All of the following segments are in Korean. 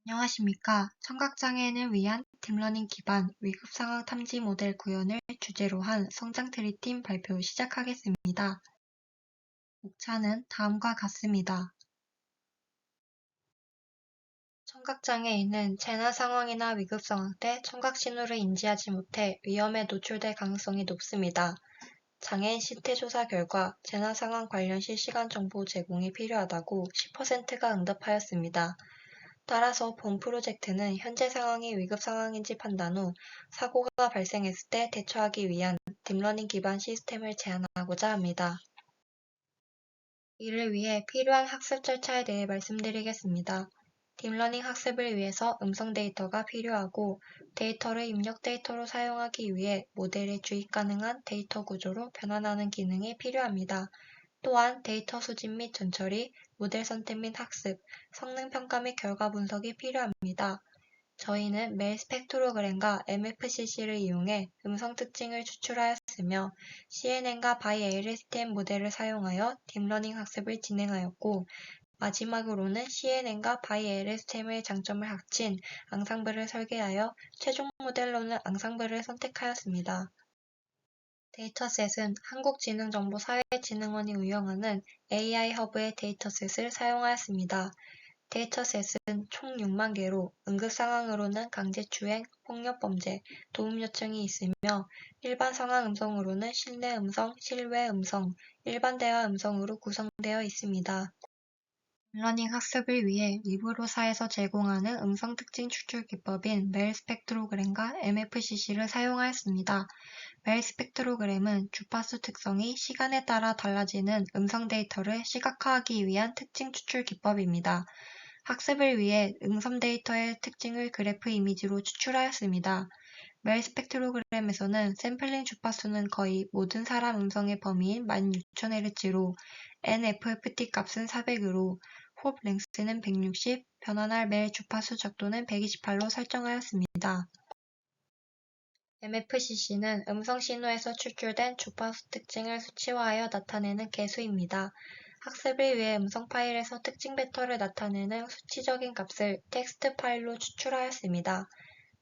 안녕하십니까. 청각장애인을 위한 딥러닝 기반 위급상황 탐지 모델 구현을 주제로 한 성장 트리팀 발표 시작하겠습니다. 목차는 다음과 같습니다. 청각장애인은 재난 상황이나 위급 상황 때 청각 신호를 인지하지 못해 위험에 노출될 가능성이 높습니다. 장애인 실태조사 결과 재난 상황 관련 실시간 정보 제공이 필요하다고 10%가 응답하였습니다. 따라서 본 프로젝트는 현재 상황이 위급 상황인지 판단 후 사고가 발생했을 때 대처하기 위한 딥러닝 기반 시스템을 제안하고자 합니다. 이를 위해 필요한 학습 절차에 대해 말씀드리겠습니다. 딥러닝 학습을 위해서 음성 데이터가 필요하고 데이터를 입력 데이터로 사용하기 위해 모델의 주입 가능한 데이터 구조로 변환하는 기능이 필요합니다. 또한 데이터 수집 및 전처리, 모델 선택 및 학습, 성능 평가 및 결과 분석이 필요합니다. 저희는 멜 스펙트로그램과 MFCC를 이용해 음성 특징을 추출하였으며 CNN과 바이 LSTM 모델을 사용하여 딥러닝 학습을 진행하였고 마지막으로는 CNN과 바이 LSTM의 장점을 합친 앙상블을 설계하여 최종 모델로는 앙상블을 선택하였습니다. 데이터셋은 한국지능정보사회진흥원이 운영하는 AI 허브의 데이터셋을 사용하였습니다. 데이터셋은 총 6만 개로 응급상황으로는 강제추행, 폭력범죄, 도움 요청이 있으며 일반 상황 음성으로는 실내 음성, 실외 음성, 일반 대화 음성으로 구성되어 있습니다. 딥러닝 학습을 위해 리브로사에서 제공하는 음성 특징 추출 기법인 멜 스펙트로그램과 MFCC를 사용하였습니다. 멜 스펙트로그램은 주파수 특성이 시간에 따라 달라지는 음성 데이터를 시각화하기 위한 특징 추출 기법입니다. 학습을 위해 음성 데이터의 특징을 그래프 이미지로 추출하였습니다. 멜 스펙트로그램에서는 샘플링 주파수는 거의 모든 사람 음성의 범위인 16,000Hz로 NFFT 값은 400으로 홉 랭스는 160, 변환할 멜 주파수 적도는 128로 설정하였습니다. MFCC는 음성 신호에서 추출된 주파수 특징을 수치화하여 나타내는 개수입니다. 학습을 위해 음성 파일에서 특징 벡터를 나타내는 수치적인 값을 텍스트 파일로 추출하였습니다.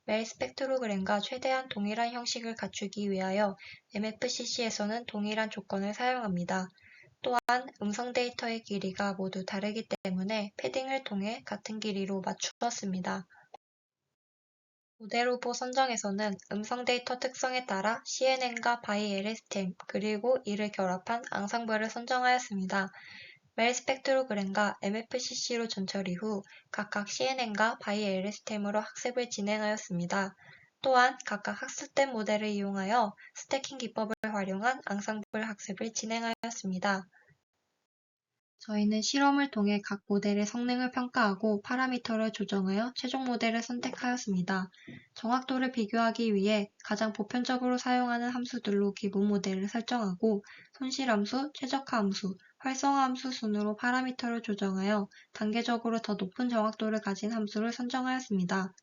멜 스펙트로그램과 최대한 동일한 형식을 갖추기 위하여 MFCC에서는 동일한 조건을 사용합니다. 또한 음성 데이터의 길이가 모두 다르기 때문에 패딩을 통해 같은 길이로 맞추었습니다. 모델 후보 선정에서는 음성 데이터 특성에 따라 CNN과 바이 LSTM 그리고 이를 결합한 앙상블을 선정하였습니다. 멜 스펙트로그램과 MFCC로 전처리 후 각각 CNN과 바이 LSTM으로 학습을 진행하였습니다. 또한 각각 학습된 모델을 이용하여 스태킹 기법을 활용한 앙상블 학습을 진행하였습니다. 저희는 실험을 통해 각 모델의 성능을 평가하고 파라미터를 조정하여 최종 모델을 선택하였습니다. 정확도를 비교하기 위해 가장 보편적으로 사용하는 함수들로 기본 모델을 설정하고 손실함수, 최적화함수, 활성화함수 순으로 파라미터를 조정하여 단계적으로 더 높은 정확도를 가진 함수를 선정하였습니다.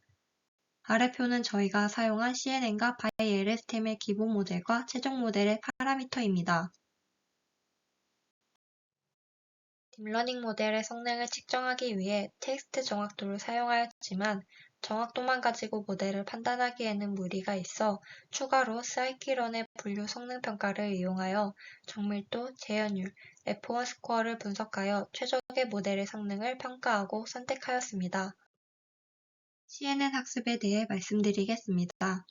아래 표는 저희가 사용한 CNN과 바이 LSTM의 기본 모델과 최종 모델의 파라미터입니다. 딥러닝 모델의 성능을 측정하기 위해 텍스트 정확도를 사용하였지만 정확도만 가지고 모델을 판단하기에는 무리가 있어 추가로 사이키런의 분류 성능 평가를 이용하여 정밀도, 재현율, F1 스코어를 분석하여 최적의 모델의 성능을 평가하고 선택하였습니다. CNN 학습에 대해 말씀드리겠습니다. 첫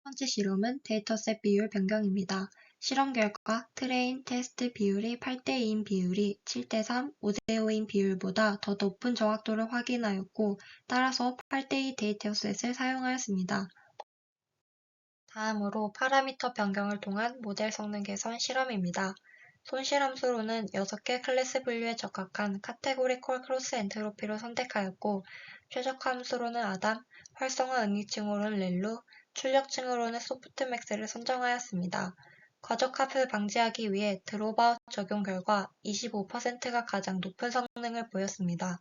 번째 실험은 데이터셋 비율 변경입니다. 실험 결과 트레인 테스트 비율이 8대2인 비율이 7대3, 5대5인 비율보다 더 높은 정확도를 확인하였고 따라서 8대2 데이터셋을 사용하였습니다. 다음으로 파라미터 변경을 통한 모델 성능 개선 실험입니다. 손실함수로는 6개 클래스 분류에 적합한 카테고리컬 크로스 엔트로피로 선택하였고 최적화 함수로는 아담, 활성화 응이층으로는 렐루, 출력층으로는 소프트맥스를 선정하였습니다. 과적합을 방지하기 위해 드롭아웃 적용 결과 25%가 가장 높은 성능을 보였습니다.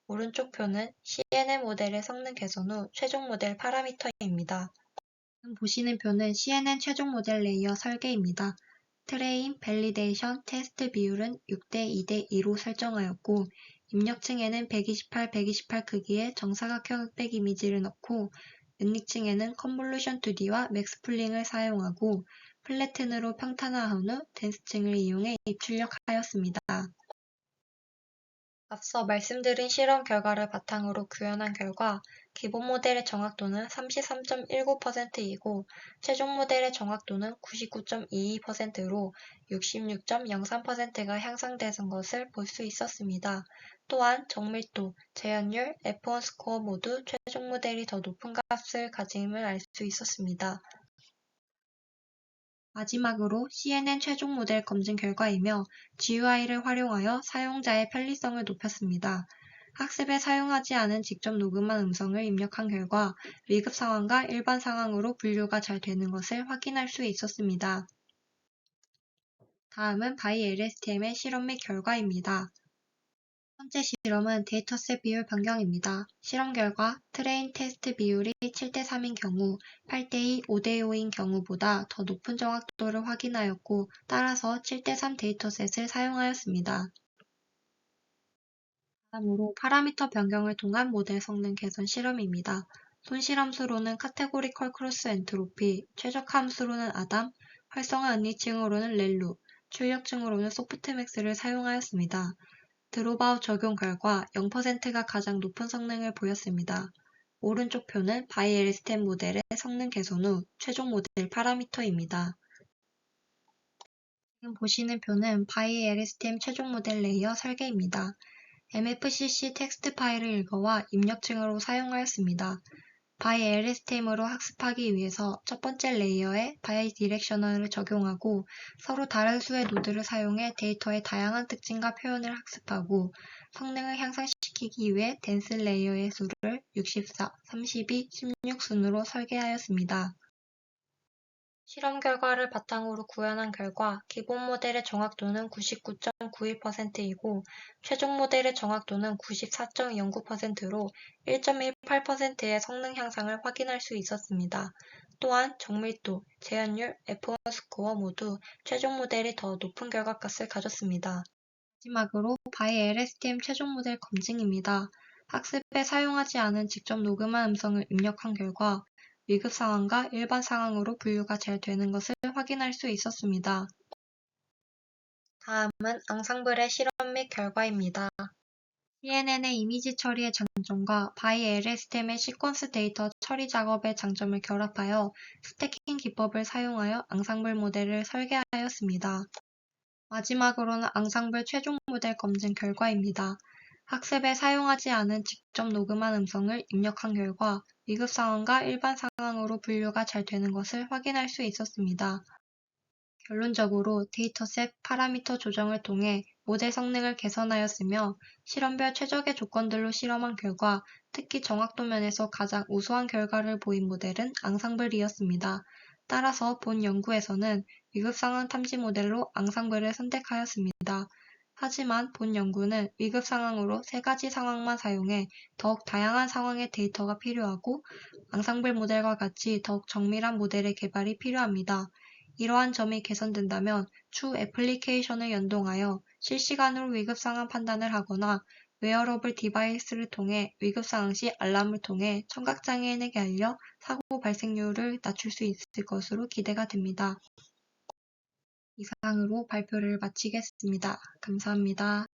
오른쪽 표는 CNN 모델의 성능 개선 후 최종 모델 파라미터입니다. 지금 보시는 표는 CNN 최종 모델 레이어 설계입니다. 트레인, 밸리데이션, 테스트 비율은 6대 2대 2로 설정하였고 입력층에는 128, 128 크기의 정사각형 흑백 이미지를 넣고 은닉층에는 컨볼루션 2D와 맥스풀링을 사용하고 플래튼으로 평탄화한 후 덴스층을 이용해 입출력하였습니다. 앞서 말씀드린 실험 결과를 바탕으로 구현한 결과 기본 모델의 정확도는 33.19%이고 최종 모델의 정확도는 99.22%로 66.03%가 향상되는 것을 볼 수 있었습니다. 또한 정밀도, 재현율, F1 스코어 모두 최종 모델이 더 높은 값을 가짐을 알 수 있었습니다. 마지막으로 CNN 최종 모델 검증 결과이며 GUI를 활용하여 사용자의 편리성을 높였습니다. 학습에 사용하지 않은 직접 녹음한 음성을 입력한 결과 위급 상황과 일반 상황으로 분류가 잘 되는 것을 확인할 수 있었습니다. 다음은 바이LSTM의 실험 및 결과입니다. 첫 번째 실험은 데이터셋 비율 변경입니다. 실험 결과 트레인 테스트 비율이 7대3인 경우 8대2, 5대5인 경우보다 더 높은 정확도를 확인하였고 따라서 7대3 데이터셋을 사용하였습니다. 다음으로 파라미터 변경을 통한 모델 성능 개선 실험입니다. 손실함수로는 카테고리컬 크로스 엔트로피, 최적 함수로는 아담, 활성화 은닉층으로는 렐루, 출력층으로는 소프트맥스를 사용하였습니다. 드롭아웃 적용 결과 0%가 가장 높은 성능을 보였습니다. 오른쪽 표는 바이엘스템 모델의 성능 개선 후 최종 모델 파라미터입니다. 지금 보시는 표는 바이엘스템 최종 모델 레이어 설계입니다. MFCC 텍스트 파일을 읽어와 입력층으로 사용하였습니다. 바이LSTM으로 학습하기 위해서 첫 번째 레이어에 바이디렉셔널을 적용하고 서로 다른 수의 노드를 사용해 데이터의 다양한 특징과 표현을 학습하고 성능을 향상시키기 위해 덴스 레이어의 수를 64, 32, 16 순으로 설계하였습니다. 실험 결과를 바탕으로 구현한 결과 기본 모델의 정확도는 99.91%이고 최종 모델의 정확도는 94.09%로 1.18%의 성능 향상을 확인할 수 있었습니다. 또한 정밀도, 재현율, F1 스코어 모두 최종 모델이 더 높은 결과값을 가졌습니다. 마지막으로 바이LSTM 최종 모델 검증입니다. 학습에 사용하지 않은 직접 녹음한 음성을 입력한 결과 위급 상황과 일반 상황으로 분류가 잘 되는 것을 확인할 수 있었습니다. 다음은 앙상블의 실험 및 결과입니다. CNN의 이미지 처리의 장점과 바이LSTM의 시퀀스 데이터 처리 작업의 장점을 결합하여 스태킹 기법을 사용하여 앙상블 모델을 설계하였습니다. 마지막으로는 앙상블 최종 모델 검증 결과입니다. 학습에 사용하지 않은 직접 녹음한 음성을 입력한 결과 위급 상황과 일반 상황으로 분류가 잘 되는 것을 확인할 수 있었습니다. 결론적으로 데이터셋 파라미터 조정을 통해 모델 성능을 개선하였으며 실험별 최적의 조건들로 실험한 결과 특히 정확도 면에서 가장 우수한 결과를 보인 모델은 앙상블이었습니다. 따라서 본 연구에서는 위급 상황 탐지 모델로 앙상블을 선택하였습니다. 하지만 본 연구는 위급 상황으로 3가지 상황만 사용해 더욱 다양한 상황의 데이터가 필요하고 앙상블 모델과 같이 더욱 정밀한 모델의 개발이 필요합니다. 이러한 점이 개선된다면 추후 애플리케이션을 연동하여 실시간으로 위급 상황 판단을 하거나 웨어러블 디바이스를 통해 위급 상황 시 알람을 통해 청각장애인에게 알려 사고 발생률을 낮출 수 있을 것으로 기대가 됩니다. 이상으로 발표를 마치겠습니다. 감사합니다.